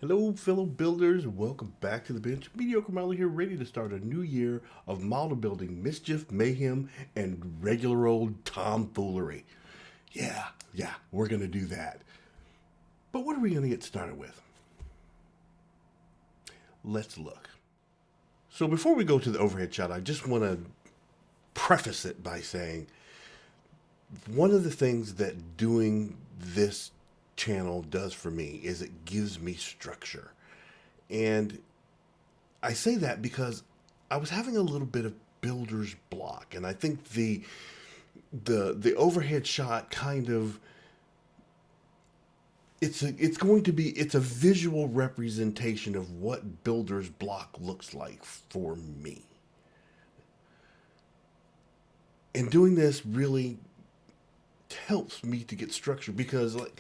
Hello, fellow builders. Welcome back to the bench. Mediocre Molly here, ready to start a new year of model building mischief, mayhem, and regular old tomfoolery. Yeah, we're going to do that. But what are we going to get started with? Let's look. So, before we go to the overhead shot, I just want to preface it by saying one of the things that doing this channel does for me is it gives me structure. And I say that because I was having a little bit of builder's block, and I think the overhead shot kind of it's a visual representation of what builder's block looks like for me. And doing this really helps me to get structure because like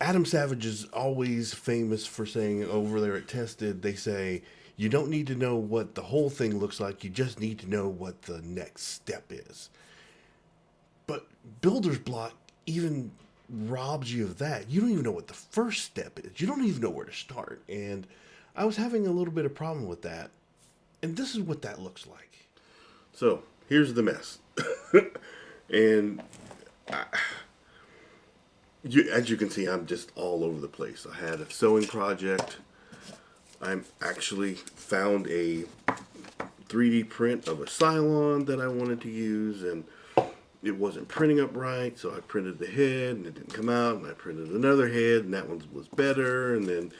Adam Savage is always famous for saying over there at Tested, they say, you don't need to know what the whole thing looks like, you just need to know what the next step is. But builder's block even robs you of that. You don't even know what the first step is. You don't even know where to start. And I was having a little bit of problem with that. And this is what that looks like. So here's the mess. and as you can see, I'm just all over the place. I had a sewing project. I'm actually found a 3D print of a Cylon that I wanted to use, and it wasn't printing up right, so I printed the head, and it didn't come out, and I printed another head, and that one was better, and then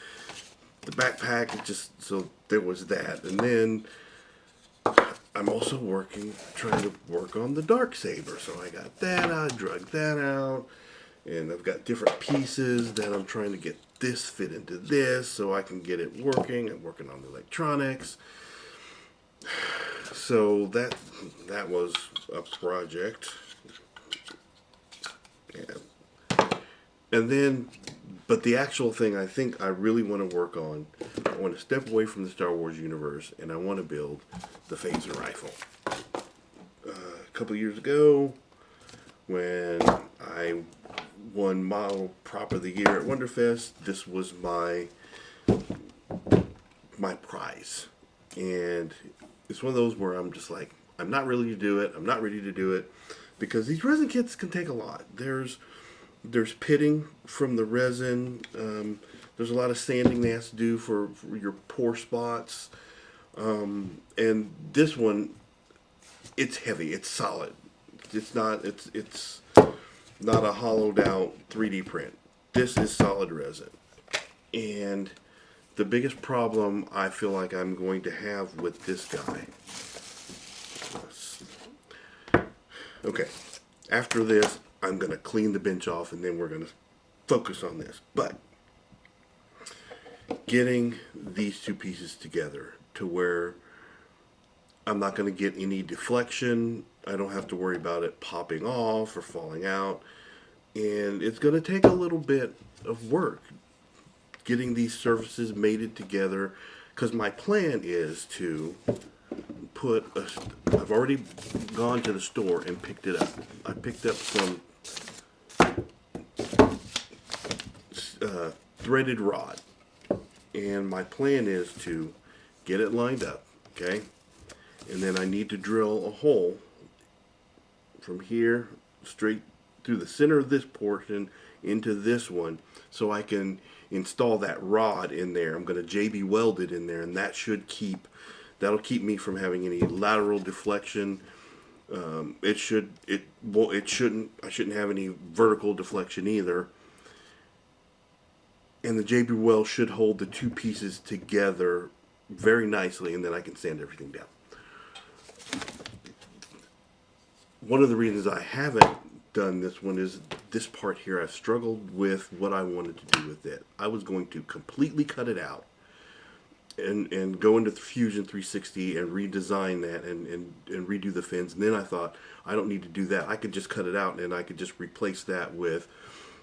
the backpack, it just, so there was that. And then I'm also trying to work on the dark saber, so I got that out, drug that out, and I've got different pieces that I'm trying to get this fit into this so I can get it working. I'm working on the electronics. So that was a project. Yeah. And then, but the actual thing I think I really want to work on, I want to step away from the Star Wars universe and I want to build the phaser rifle. A couple years ago, when I won Model Prop of the Year at Wonderfest, this was my prize. And it's one of those where I'm just like, I'm not ready to do it. I'm not ready to do it because these resin kits can take a lot. There's pitting from the resin. There's a lot of sanding they have to do for your pore spots. And this one, it's heavy. It's solid. It's not a hollowed out 3D print. This is solid resin. And the biggest problem I feel like I'm going to have with this guy. Okay, after this, I'm going to clean the bench off and then we're going to focus on this. But getting these two pieces together to where I'm not going to get any deflection. I don't have to worry about it popping off or falling out. And it's going to take a little bit of work getting these surfaces mated together because my plan is to I've already gone to the store and picked it up. I picked up some threaded rod, and my plan is to get it lined up, okay? And then I need to drill a hole from here straight through the center of this portion into this one so I can install that rod in there. I'm going to JB weld it in there, and that'll keep me from having any lateral deflection. I shouldn't have any vertical deflection either. And the JB weld should hold the two pieces together very nicely, and then I can sand everything down. One of the reasons I haven't done this one is this part here. I've struggled with what I wanted to do with it. I was going to completely cut it out and go into Fusion 360 and redesign that and redo the fins. And then I thought, I don't need to do that. I could just cut it out and I could just replace that with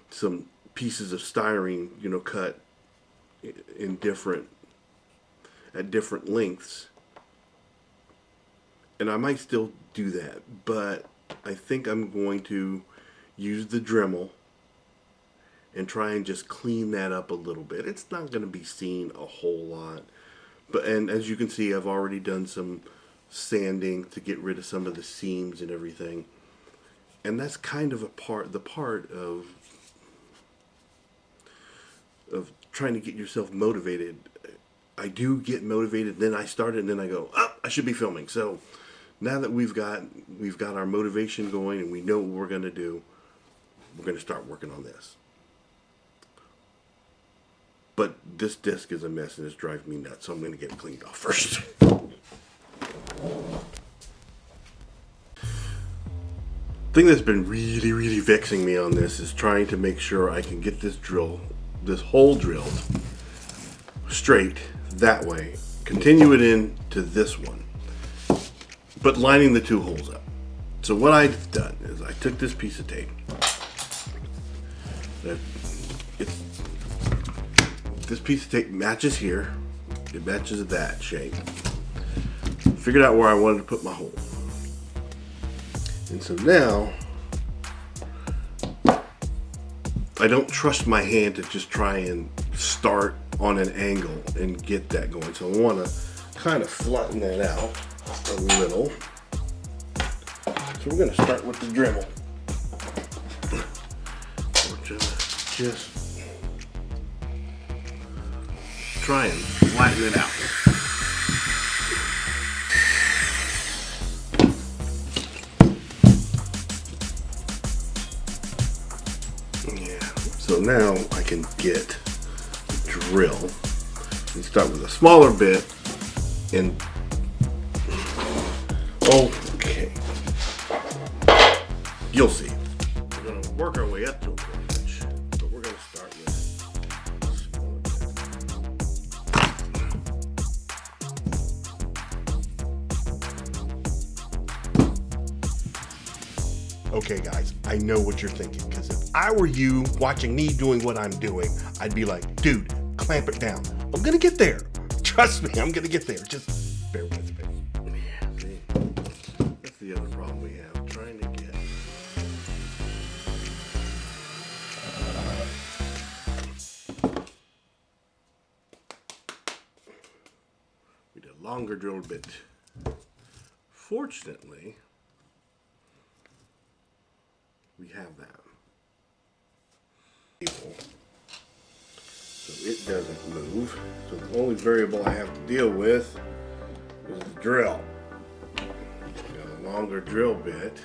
some pieces of styrene, cut in at different lengths. And I might still do that, but I think I'm going to use the Dremel and try and just clean that up a little bit. It's not going to be seen a whole lot, but and as you can see, I've already done some sanding to get rid of some of the seams and everything. And that's kind of the part of trying to get yourself motivated. I do get motivated, then I start it, and then I go, oh, I should be filming. So now that we've got our motivation going and we know what we're going to do, we're going to start working on this. But this disc is a mess and it's driving me nuts, so I'm going to get it cleaned off first. The thing that's been really, really vexing me on this is trying to make sure I can get this hole drilled straight that way, continue it into this one, but lining the two holes up. So what I've done is I took this piece of tape. This piece of tape matches here. It matches that shape. Figured out where I wanted to put my hole. And so now, I don't trust my hand to just try and start on an angle and get that going. So I want to kind of flatten that out a little. So we're going to start with the Dremel. We're just try and flatten it out. So now I can get the drill and start with a smaller bit and okay, you'll see. We're going to work our way up to a 1/4 inch, but we're going to start with a smaller bit. Okay guys, I know what you're thinking, because if I were you watching me doing what I'm doing, I'd be like, dude, clamp it down. I'm gonna get there. Trust me, I'm gonna get there. Just bear with me. Yeah, see, that's the other problem we have, trying to get. We did a longer drill bit. Fortunately, we have that. So it doesn't move. So the only variable I have to deal with is the drill. Got a longer drill bit.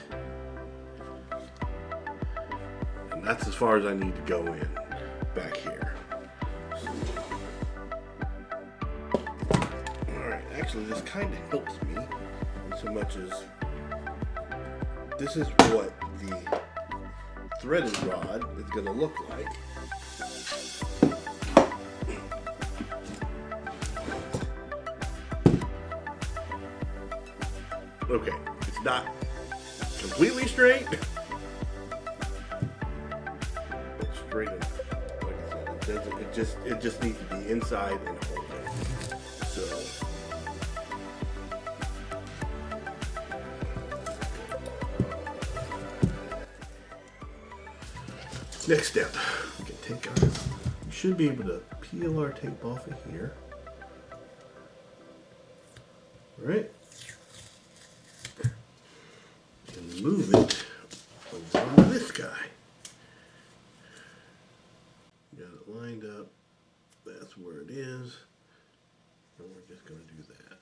And that's as far as I need to go in back here. Alright, actually this kind of helps me in so much as this is what the threaded rod is going to look like. Okay, it's not completely straight, but straight enough. Like I said, it just needs to be inside and holding. So next step, we can take our, we should be able to peel our tape off of here. All right. And move it over to this guy. Got it lined up. That's where it is. And we're just going to do that.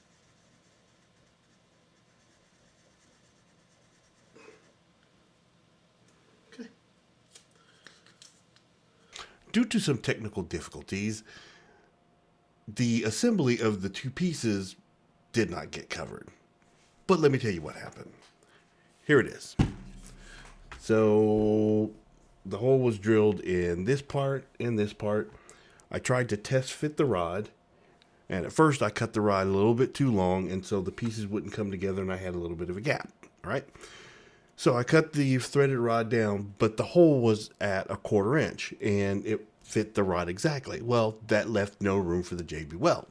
Okay. Due to some technical difficulties, the assembly of the two pieces did not get covered. But let me tell you what happened. Here it is. So the hole was drilled in this part and this part. I tried to test fit the rod, and at first I cut the rod a little bit too long, and so the pieces wouldn't come together and I had a little bit of a gap. All right. So I cut the threaded rod down, but the hole was at 1/4 inch and it fit the rod exactly. Well, that left no room for the JB weld.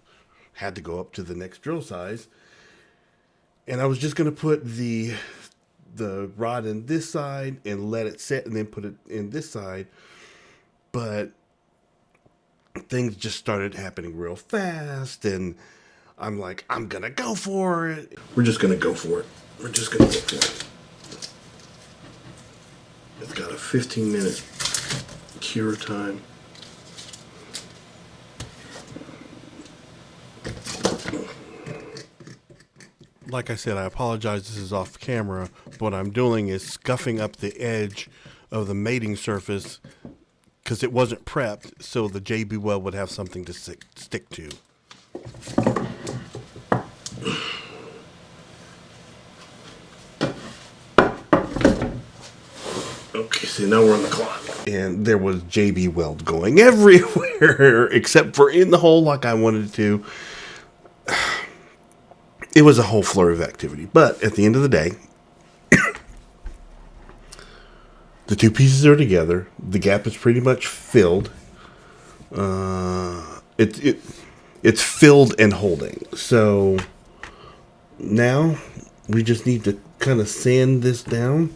Had to go up to the next drill size. And I was just going to put the rod in this side and let it set and then put it in this side. but things just started happening real fast, and I'm like, I'm gonna go for it. We're just gonna go for it. We're just gonna go for it. It's got a 15-minute cure time. Like I said, I apologize, this is off camera. What I'm doing is scuffing up the edge of the mating surface because it wasn't prepped, so the JB weld would have something to stick to. Okay, so now we're on the clock. And there was JB weld going everywhere except for in the hole like I wanted to. It was a whole flurry of activity. But at the end of the day, the two pieces are together. The gap is pretty much filled. It's filled and holding. So now we just need to kind of sand this down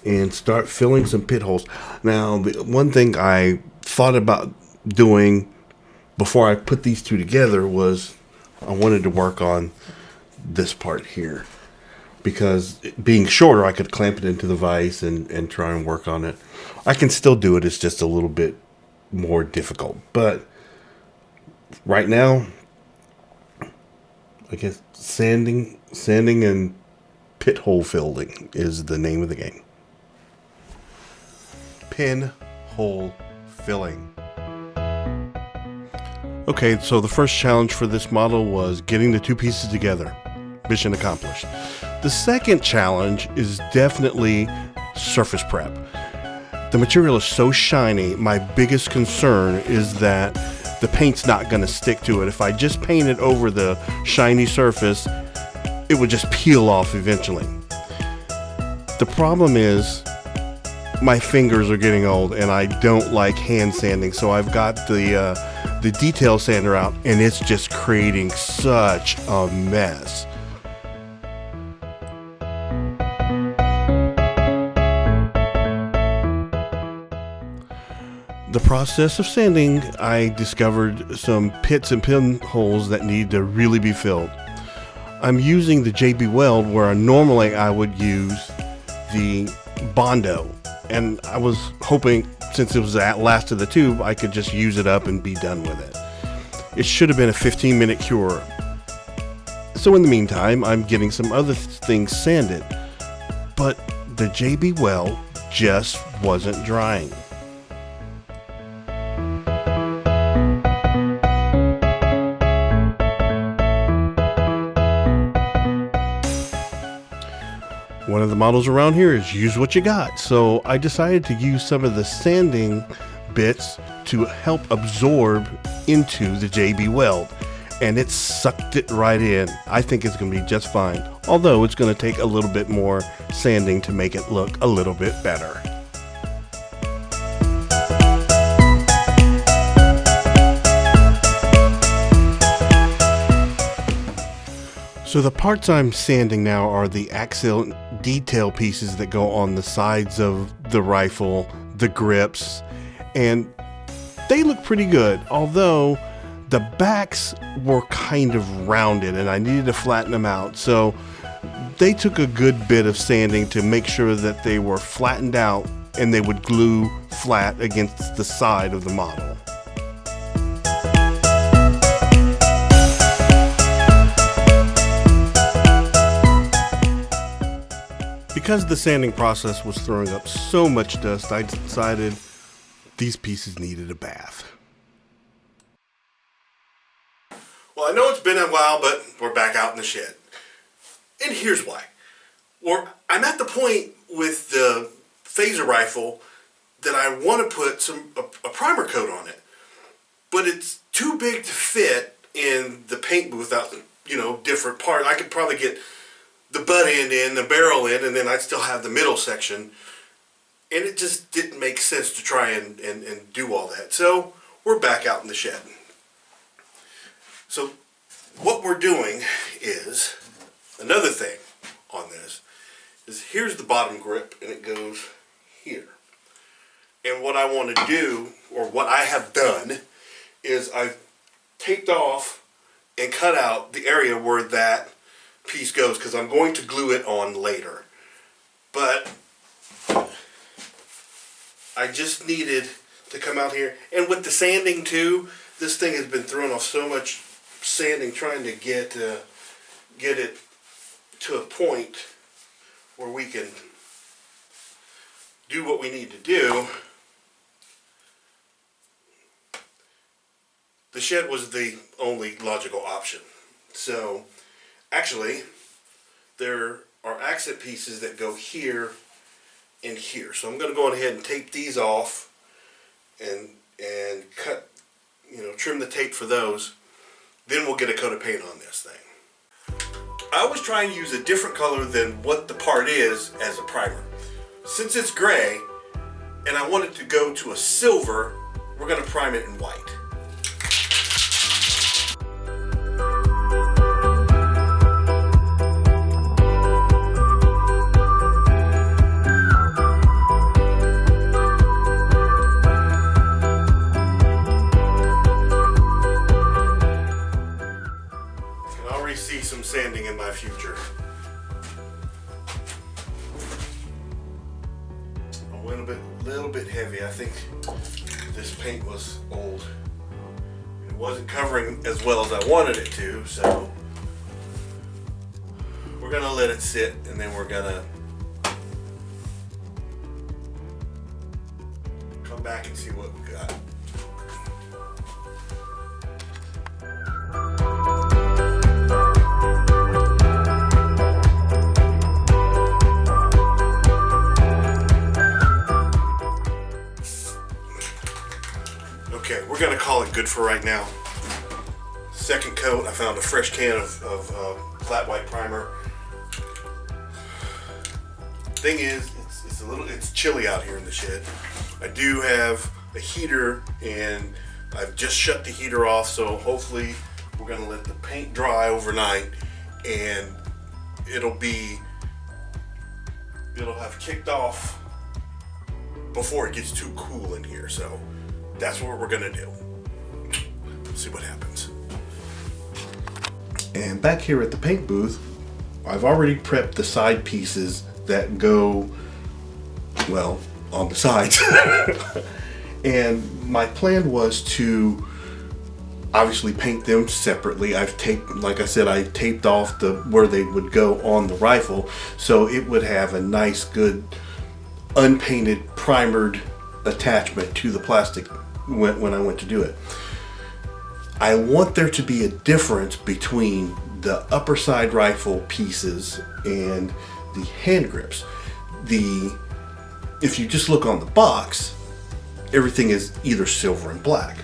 and start filling some pit holes. Now, the one thing I thought about doing before I put these two together was I wanted to work on this part here, because being shorter, I could clamp it into the vise and try and work on it. I can still do it. It's just a little bit more difficult. But right now, I guess sanding and pit hole filling is the name of the game. Pinhole filling. Okay, so the first challenge for this model was getting the two pieces together. Mission accomplished. The second challenge is definitely surface prep. The material is so shiny, my biggest concern is that the paint's not going to stick to it. If I just paint it over the shiny surface, it would just peel off eventually. The problem is my fingers are getting old and I don't like hand sanding, so I've got the detail sander out and it's just creating such a mess. The process of sanding, I discovered some pits and pinholes that need to really be filled. I'm using the JB Weld where normally I would use the Bondo, and I was hoping, since it was the last of the tube, I could just use it up and be done with it. It should have been a 15-minute cure. So in the meantime, I'm getting some other things sanded, but the JB Weld just wasn't drying. One of the models around here is use what you got. So I decided to use some of the sanding bits to help absorb into the JB Weld, and it sucked it right in. I think it's going to be just fine, although it's going to take a little bit more sanding to make it look a little bit better. So the parts I'm sanding now are the axial detail pieces that go on the sides of the rifle, the grips, and they look pretty good, although the backs were kind of rounded and I needed to flatten them out. So they took a good bit of sanding to make sure that they were flattened out and they would glue flat against the side of the model. Because the sanding process was throwing up so much dust, I decided these pieces needed a bath. Well, I know it's been a while, but we're back out in the shed. And here's why. I'm at the point with the phaser rifle that I want to put a primer coat on it. But it's too big to fit in the paint booth without, different parts. I could probably get the butt end in, the barrel in, and then I'd still have the middle section. And it just didn't make sense to try and do all that. So we're back out in the shed. So what we're doing is, another thing on this, is here's the bottom grip and it goes here. And what I want to do or what I have done, is I've taped off and cut out the area where that piece goes, because I'm going to glue it on later. But I just needed to come out here, and with the sanding too, this thing has been throwing off so much sanding trying to get it to a point where we can do what we need to do. The shed was the only logical option. So actually there are accent pieces that go here and here. So I'm going to go ahead and tape these off and cut, trim the tape for those. Then we'll get a coat of paint on this thing. I was trying to use a different color than what the part is as a primer. Since it's gray and I want it to go to a silver, we're going to prime it in white. See some sanding in my future. I went a little bit heavy. I think this paint was old. It wasn't covering as well as I wanted it to, so we're gonna let it sit, and then we're gonna come back and see what we got. Okay, we're gonna call it good for right now. Second coat, I found a fresh can of flat white primer. Thing is, it's chilly out here in the shed. I do have a heater, and I've just shut the heater off, so hopefully we're gonna let the paint dry overnight, and it'll have kicked off before it gets too cool in here. So that's what we're gonna do. See what happens. And back here at the paint booth, I've already prepped the side pieces that go, well, on the sides. And my plan was to obviously paint them separately. Like I said, I taped off where they would go on the rifle, so it would have a nice, good, unpainted, primered attachment to the plastic when I went to do it. I want there to be a difference between the upper side rifle pieces and the hand grips. If you just look on the box, everything is either silver and black,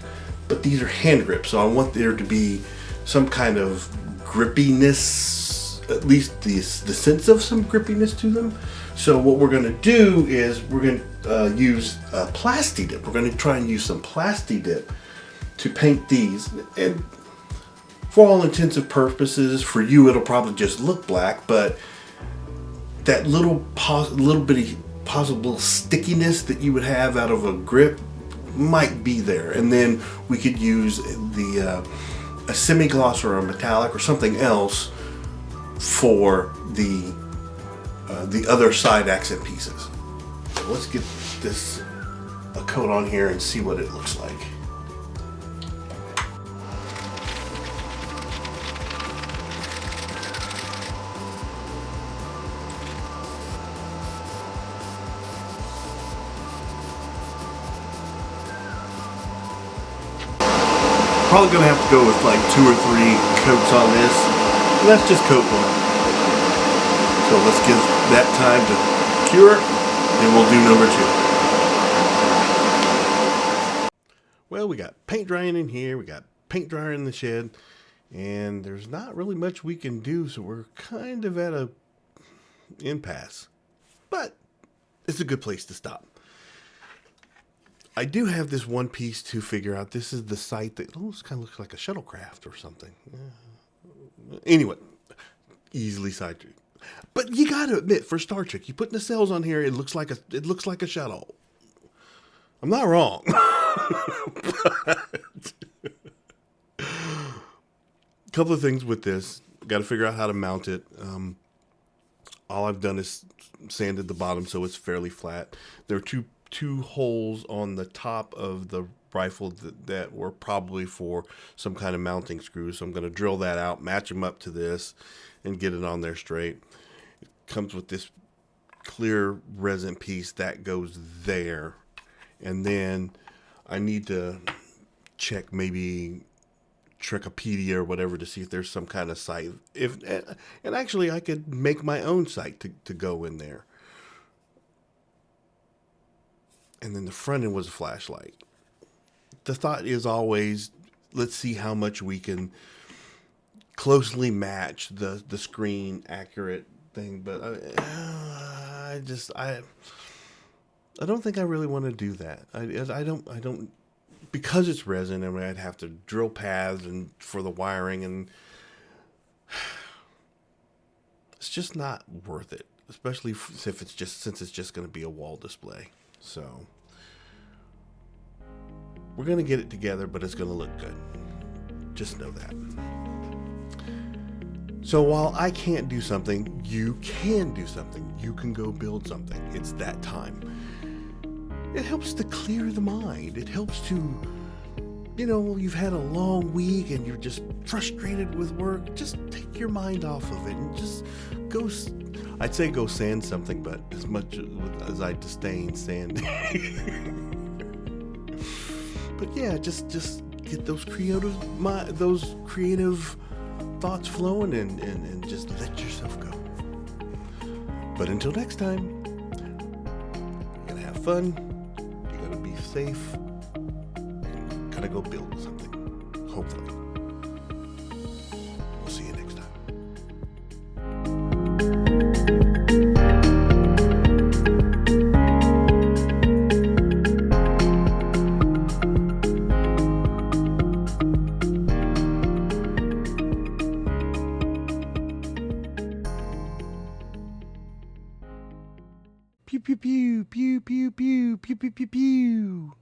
but these are hand grips, so I want there to be some kind of grippiness, at least the sense of some grippiness to them. So what we're going to do is we're going to use Plasti Dip. We're going to try and use some Plasti Dip to paint these. And for all intents and purposes, for you it'll probably just look black, but that little bitty possible stickiness that you would have out of a grip might be there. And then we could use a semi-gloss or a metallic or something else for the other side accent pieces. So let's get a coat on here and see what it looks like. Probably gonna have to go with like 2 or 3 coats on this. And that's just coat 1. So let's give that time to cure, and we'll do number 2. Well, we got paint drying in here, we got paint dryer in the shed, and there's not really much we can do, so we're kind of at a impasse. But it's a good place to stop. I do have this one piece to figure out. This is the site that almost kind of looks like a shuttlecraft or something. Anyway, easily sidetracked. But you got to admit, for Star Trek, you put nacelles on here, it looks like a shuttle. I'm not wrong. A couple of things with this. Got to figure out how to mount it. All I've done is sanded the bottom so it's fairly flat. There are two holes on the top of the rifle that were probably for some kind of mounting screws. So I'm going to drill that out, match them up to this, and get it on there straight. It comes with this clear resin piece that goes there. And then I need to check maybe Tricopedia or whatever to see if there's some kind of sight. And actually I could make my own sight to go in there. And then the front end was a flashlight. The thought is always, let's see how much we can closely match the screen accurate thing. But I don't think I really want to do that. I don't because it's resin. I mean, I'd have to drill paths and for the wiring, and it's just not worth it. Especially if since it's just going to be a wall display. So we're going to get it together, but it's going to look good. Just know that. So while I can't do something, you can do something. You can go build something. It's that time. It helps to clear the mind. It helps to, you've had a long week and you're just frustrated with work. Just take your mind off of it and just go. I'd say go sand something, but as much as I disdain sanding. But yeah, just get those creative thoughts flowing and just let yourself go. But until next time, you're gonna have fun, you're gonna be safe, you're gonna go build something, hopefully. We'll see you next time. Pew pew pew pew pew pew pew pew pew pew.